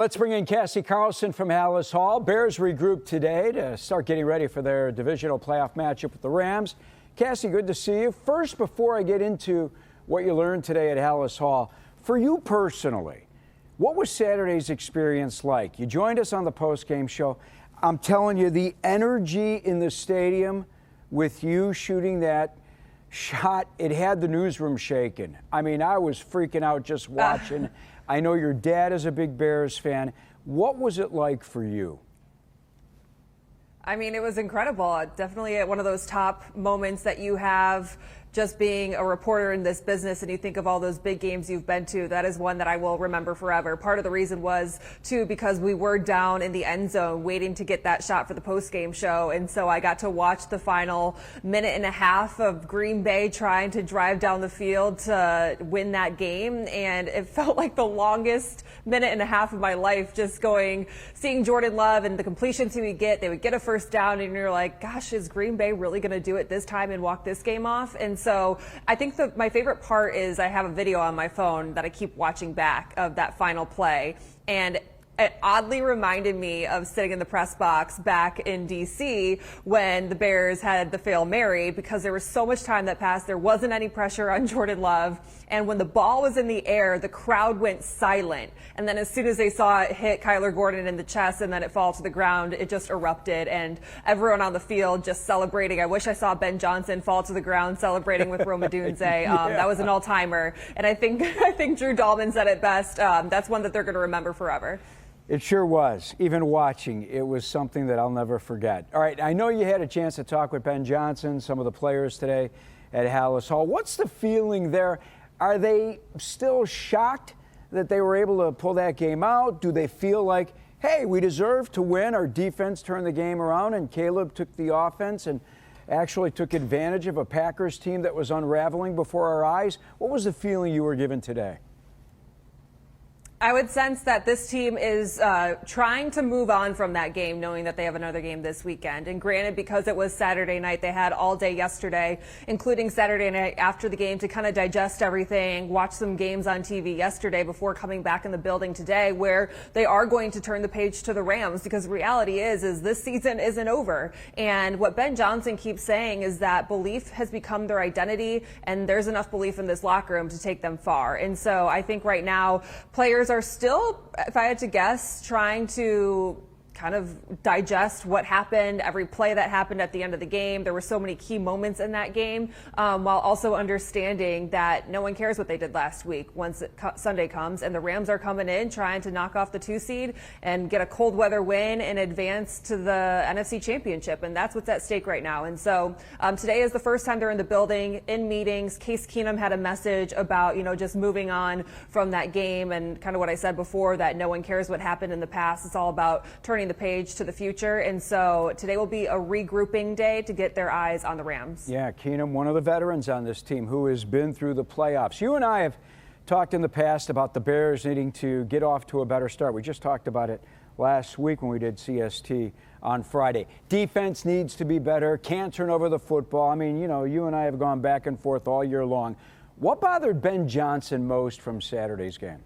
Let's bring in Cassie from Halas Hall. Bears regroup today to start getting ready for their divisional playoff matchup with the Rams. Cassie, good to see you. First, before I get into what you learned today at Halas Hall, for you personally, what was Saturday's experience like? You joined us on the post-game show. I'm telling you, the energy in the stadium with you shooting that shot, it had the newsroom shaking. I mean, I was freaking out just watching. I know your dad is a big Bears fan. What was it like for you? I mean, it was incredible. Definitely one of those top moments that you have just being a reporter in this business, and you think of all those big games you've been to. That is one that I will remember forever. Part of the reason was, too, because we were down in the end zone waiting to get that shot for the post-game show, and so I got to watch the final minute and a half of Green Bay trying to drive down the field to win that game, and it felt like the longest minute and a half of my life, just seeing Jordan Love and the completions he would get. They would get a first down, and you're like, gosh, is Green Bay really going to do it this time and walk this game off? And so I think my favorite part is I have a video on my phone that I keep watching back of that final play, and it oddly reminded me of sitting in the press box back in D.C. when the Bears had the Hail Mary, because there was so much time that passed. There wasn't any pressure on Jordan Love. And when the ball was in the air, the crowd went silent. And then as soon as they saw it hit Kyler Gordon in the chest and then it fall to the ground, it just erupted. And everyone on the field just celebrating. I wish I saw Ben Johnson fall to the ground celebrating with Roma Dunze. That was an all-timer. And I think Drew Dahlman said it best. That's one that they're going to remember forever. It sure was. Even watching, it was something that I'll never forget. All right, I know you had a chance to talk with Ben Johnson, some of the players today at Halas Hall. What's the feeling there? Are they still shocked that they were able to pull that game out? Do they feel like, hey, we deserve to win, our defense turned the game around, and Caleb took the offense and actually took advantage of a Packers team that was unraveling before our eyes? What was the feeling you were given today? I would sense that this team is trying to move on from that game, knowing that they have another game this weekend. And granted, because it was Saturday night, they had all day yesterday, including Saturday night after the game, to kind of digest everything, watch some games on TV yesterday before coming back in the building today, where they are going to turn the page to the Rams, because the reality is this season isn't over. And what Ben Johnson keeps saying is that belief has become their identity, and there's enough belief in this locker room to take them far. And so I think right now players are still, if I had to guess, trying to kind of digest what happened, every play that happened at the end of the game. There were so many key moments in that game, while also understanding that no one cares what they did last week once Sunday comes, and the Rams are coming in trying to knock off the 2 seed and get a cold weather win and advance to the NFC Championship, and that's what's at stake right now. And so today is the first time they're in the building, in meetings. Case Keenum had a message about, just moving on from that game, and kind of what I said before, that no one cares what happened in the past. It's all about turning the page to the future. And so today will be a regrouping day to get their eyes on the Rams. Yeah, Keenum, one of the veterans on this team who has been through the playoffs. You and I have talked in the past about the Bears needing to get off to a better start. We just talked about it last week when we did CST on Friday. Defense needs to be better, can't turn over the football. I mean, you and I have gone back and forth all year long. What bothered Ben Johnson most from Saturday's game?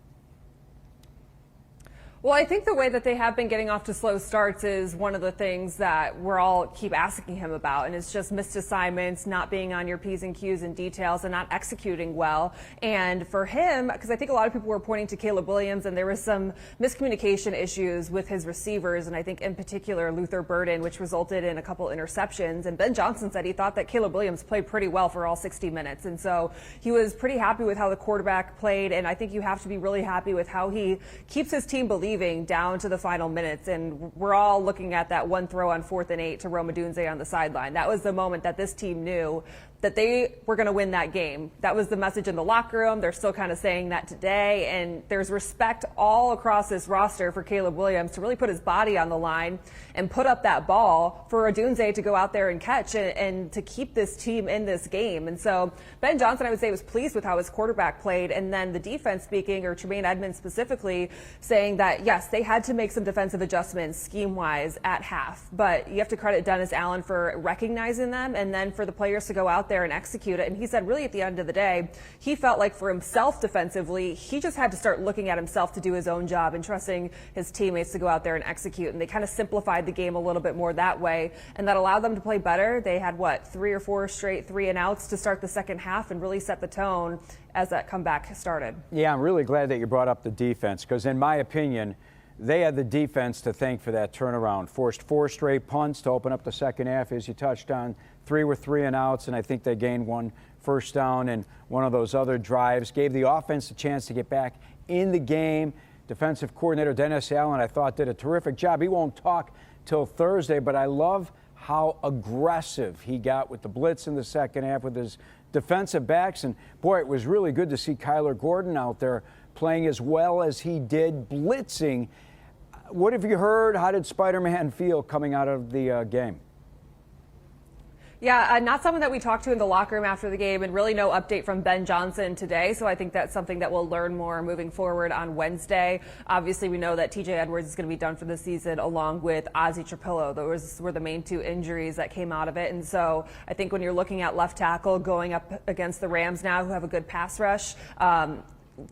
Well, I think the way that they have been getting off to slow starts is one of the things that we're all keep asking him about, and it's just missed assignments, not being on your P's and Q's and details, and not executing well. And for him, because I think a lot of people were pointing to Caleb Williams, and there was some miscommunication issues with his receivers, and I think in particular Luther Burden, which resulted in a couple interceptions. And Ben Johnson said he thought that Caleb Williams played pretty well for all 60 minutes, and so he was pretty happy with how the quarterback played, and I think you have to be really happy with how he keeps his team believing down to the final minutes. And we're all looking at that one throw on 4th and 8 to Roma Dunze on the sideline. That was the moment that this team knew that they were going to win that game. That was the message in the locker room. They're still kind of saying that today. And there's respect all across this roster for Caleb Williams to really put his body on the line and put up that ball for Dunze to go out there and catch and to keep this team in this game. And so Ben Johnson, I would say, was pleased with how his quarterback played. And then the defense speaking, or Tremaine Edmonds specifically, saying that, yes, they had to make some defensive adjustments scheme-wise at half. But you have to credit Dennis Allen for recognizing them, and then for the players to go out there there and execute it. And he said really at the end of the day, he felt like for himself defensively, he just had to start looking at himself to do his own job and trusting his teammates to go out there and execute. And they kind of simplified the game a little bit more that way. And that allowed them to play better. They had, 3 or 4 straight 3-and-outs to start the second half and really set the tone as that comeback started. Yeah, I'm really glad that you brought up the defense because, in my opinion, they had the defense to thank for that turnaround. Forced 4 straight punts to open up the second half, as you touched on. 3 were 3-and-outs, and I think they gained 1 first down and one of those other drives. Gave the offense a chance to get back in the game. Defensive coordinator Dennis Allen, I thought, did a terrific job. He won't talk till Thursday, but I love how aggressive he got with the blitz in the second half with his defensive backs. And, boy, it was really good to see Kyler Gordon out there playing as well as he did, blitzing. What have you heard? How did Spider-Man feel coming out of the game? Yeah, not someone that we talked to in the locker room after the game, and really no update from Ben Johnson today. So I think that's something that we'll learn more moving forward on Wednesday. Obviously, we know that TJ Edwards is going to be done for the season, along with Ozzie Trapillo. Those were the main 2 injuries that came out of it. And so I think when you're looking at left tackle going up against the Rams now, who have a good pass rush,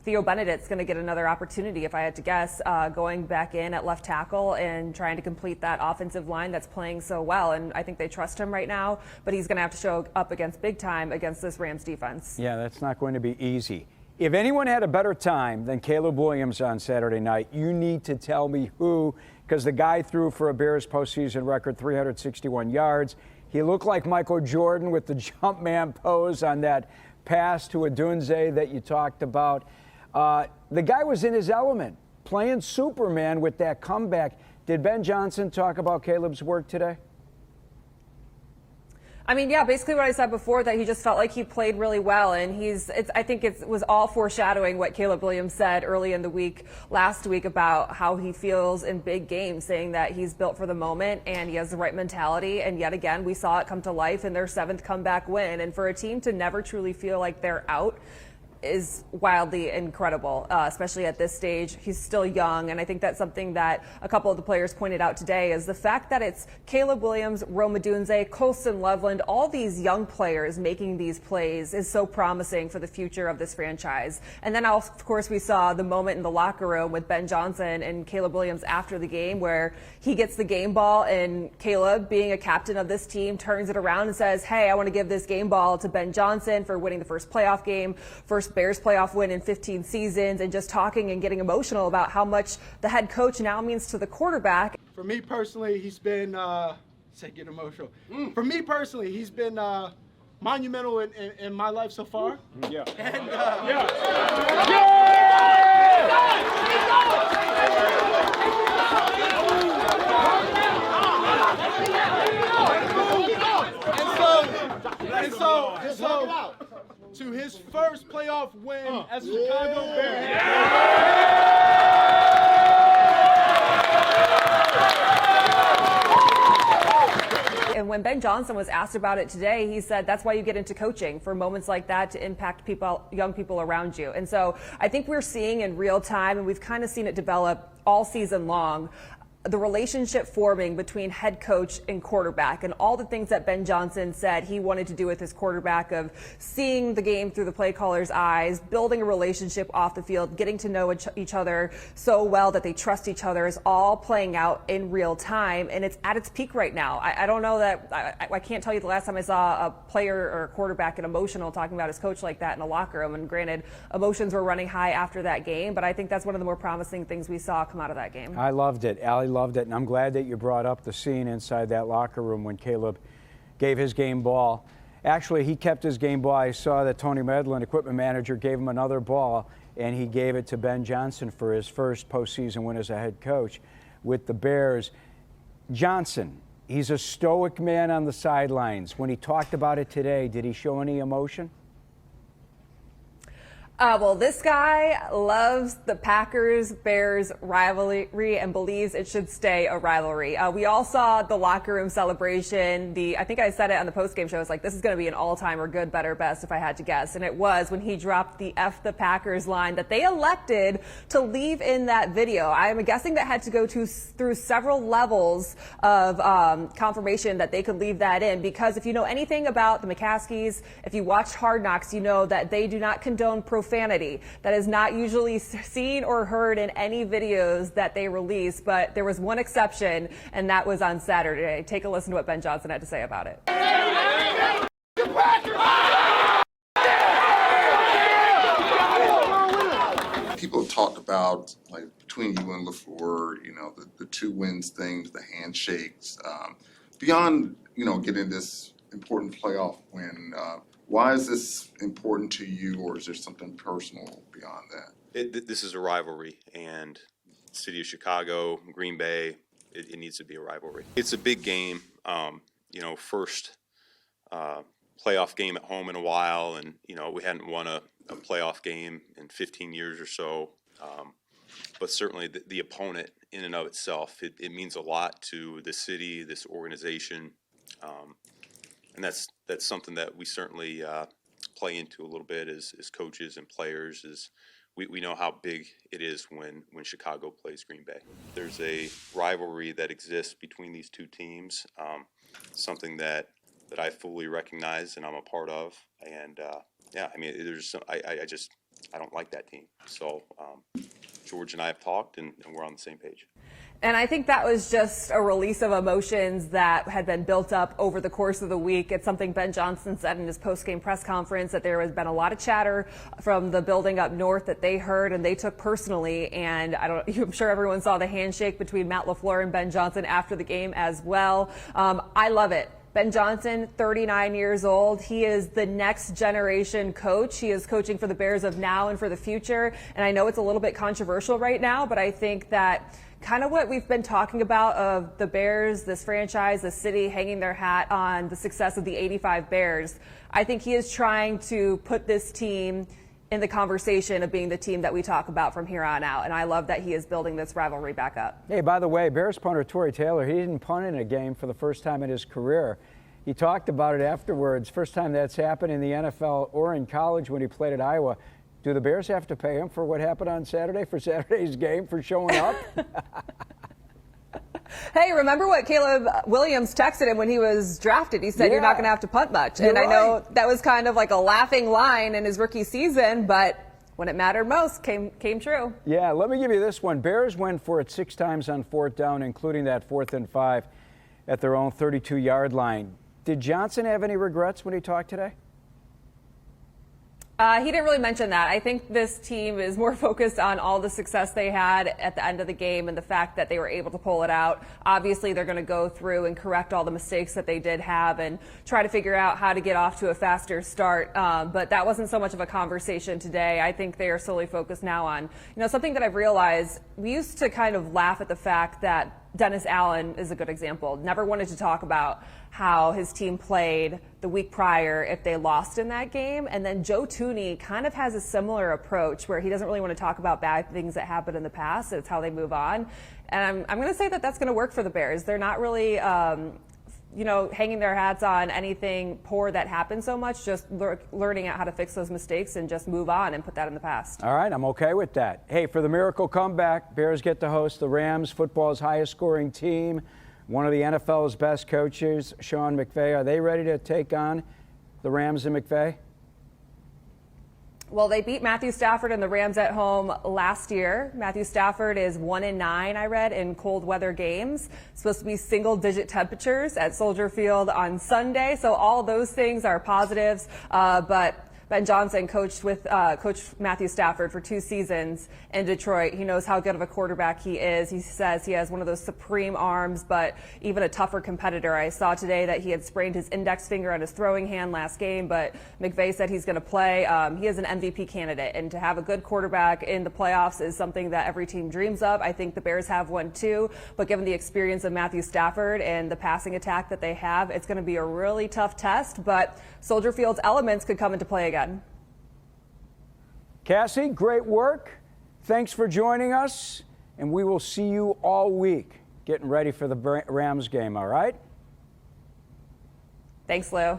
Theo Benedict's going to get another opportunity, if I had to guess, going back in at left tackle and trying to complete that offensive line that's playing so well. And I think they trust him right now, but he's going to have to show up big time against this Rams defense. Yeah, that's not going to be easy. If anyone had a better time than Caleb Williams on Saturday night, you need to tell me who, because the guy threw for a Bears postseason record 361 yards. He looked like Michael Jordan with the jump man pose on that pass to Adunze that you talked about. The guy was in his element, playing Superman with that comeback. Did Ben Johnson talk about Caleb's work today? I mean, yeah, basically what I said before, that he just felt like he played really well. And I think it was all foreshadowing what Caleb Williams said early in the week, last week, about how he feels in big games, saying that he's built for the moment and he has the right mentality. And yet again, we saw it come to life in their 7th comeback win. And for a team to never truly feel like they're out is wildly incredible, especially at this stage. He's still young, and I think that's something that a couple of the players pointed out today, is the fact that it's Caleb Williams, Rome Odunze, Colston Loveland, all these young players making these plays is so promising for the future of this franchise. And then, of course, we saw the moment in the locker room with Ben Johnson and Caleb Williams after the game where he gets the game ball, and Caleb, being a captain of this team, turns it around and says, hey, I want to give this game ball to Ben Johnson for winning the first playoff game, first Bears playoff win in 15 seasons, and just talking and getting emotional about how much the head coach now means to the quarterback. For me personally, he's been, get emotional. For me personally, he's been monumental in my life so far. Yeah. And, So, to his first playoff win as a Chicago Bear. And when Ben Johnson was asked about it today, he said that's why you get into coaching, for moments like that to impact people, young people around you. And so I think we're seeing in real time, and we've kind of seen it develop all season long, the relationship forming between head coach and quarterback, and all the things that Ben Johnson said he wanted to do with his quarterback, of seeing the game through the play caller's eyes, building a relationship off the field, getting to know each other so well that they trust each other, is all playing out in real time, and it's at its peak right now. I don't know that I can't tell you the last time I saw a player or a quarterback get emotional talking about his coach like that in a locker room. And granted, emotions were running high after that game, but I think that's one of the more promising things we saw come out of that game. I loved it. Allie loved it, and I'm glad that you brought up the scene inside that locker room when Caleb gave his game ball. Actually, he kept his game ball. I saw that Tony Medlin, equipment manager, gave him another ball, and he gave it to Ben Johnson for his first postseason win as a head coach with the Bears. Johnson, he's a stoic man on the sidelines. When he talked about it today, did he show any emotion? Well, this guy loves the Packers-Bears rivalry and believes it should stay a rivalry. We all saw the locker room celebration. I think I said it on the postgame show. It's like, this is going to be an all-timer good, better, best, if I had to guess. And it was when he dropped the F the Packers line that they elected to leave in that video. I'm guessing that had to go through several levels of confirmation that they could leave that in, because if you know anything about the McCaskies, if you watched Hard Knocks, you know that they do not condone profanity. That is not usually seen or heard in any videos that they release, but there was one exception, and that was on Saturday. Take a listen to what Ben Johnson had to say about it. People have talked about, like, between you and LaFleur, the 2 wins things, the handshakes, beyond, getting this important playoff win. Why is this important to you, or is there something personal beyond that? This is a rivalry, and the city of Chicago, Green Bay, it needs to be a rivalry. It's a big game, first playoff game at home in a while, and, we hadn't won a playoff game in 15 years or so. But certainly the opponent in and of itself, it means a lot to the city, this organization. And that's something that we certainly play into a little bit as coaches and players. Is we know how big it is when Chicago plays Green Bay. There's a rivalry that exists between these 2 teams, something that I fully recognize and I'm a part of. And I don't like that team. So George and I have talked, and we're on the same page. And I think that was just a release of emotions that had been built up over the course of the week. It's something Ben Johnson said in his post-game press conference, that there has been a lot of chatter from the building up north that they heard and they took personally. And I'm sure everyone saw the handshake between Matt LaFleur and Ben Johnson after the game as well. I love it. Ben Johnson, 39 years old. He is the next generation coach. He is coaching for the Bears of now and for the future. And I know it's a little bit controversial right now, but I think that kind of what we've been talking about of the Bears, this franchise, the city hanging their hat on the success of the 85 Bears, I think he is trying to put this team in the conversation of being the team that we talk about from here on out. And I love that he is building this rivalry back up. Hey, by the way, Bears punter Torrey Taylor, he didn't punt in a game for the first time in his career. He talked about it afterwards. First time that's happened in the NFL or in college when he played at Iowa. Do the Bears have to pay him for what happened on Saturday, for Saturday's game, for showing up? Hey, remember what Caleb Williams texted him when he was drafted? He said, You're not going to have to punt much. And I know that was kind of like a laughing line in his rookie season, but when it mattered most, came true. Yeah, let me give you this one. Bears went for it 6 times on 4th down, including that 4th and 5 at their own 32-yard line. Did Johnson have any regrets when he talked today? He didn't really mention that. I think this team is more focused on all the success they had at the end of the game and the fact that they were able to pull it out. Obviously, they're going to go through and correct all the mistakes that they did have and try to figure out how to get off to a faster start. But that wasn't so much of a conversation today. I think they are solely focused now on, something that I've realized. We used to kind of laugh at the fact that Dennis Allen is a good example. Never wanted to talk about how his team played the week prior if they lost in that game. And then Joe Thuney kind of has a similar approach where he doesn't really want to talk about bad things that happened in the past. It's how they move on. And I'm going to say that that's going to work for the Bears. They're not really, hanging their hats on anything poor that happened so much, just learning out how to fix those mistakes and just move on and put that in the past. All right, I'm okay with that. Hey, for the miracle comeback, Bears get to host the Rams, football's highest scoring team. One of the NFL's best coaches, Sean McVay. Are they ready to take on the Rams and McVay? Well, they beat Matthew Stafford and the Rams at home last year. Matthew Stafford is 1-9, I read, in cold weather games. It's supposed to be single-digit temperatures at Soldier Field on Sunday. So all those things are positives. But Ben Johnson coached Matthew Stafford for 2 seasons in Detroit. He knows how good of a quarterback he is. He says he has one of those supreme arms, but even a tougher competitor. I saw today that he had sprained his index finger on his throwing hand last game, but McVay said he's going to play. He is an MVP candidate, and to have a good quarterback in the playoffs is something that every team dreams of. I think the Bears have one too, but given the experience of Matthew Stafford and the passing attack that they have, it's going to be a really tough test, but Soldier Field's elements could come into play again. Cassie, great work. Thanks for joining us, and we will see you all week getting ready for the Rams game, all right? Thanks, Lou.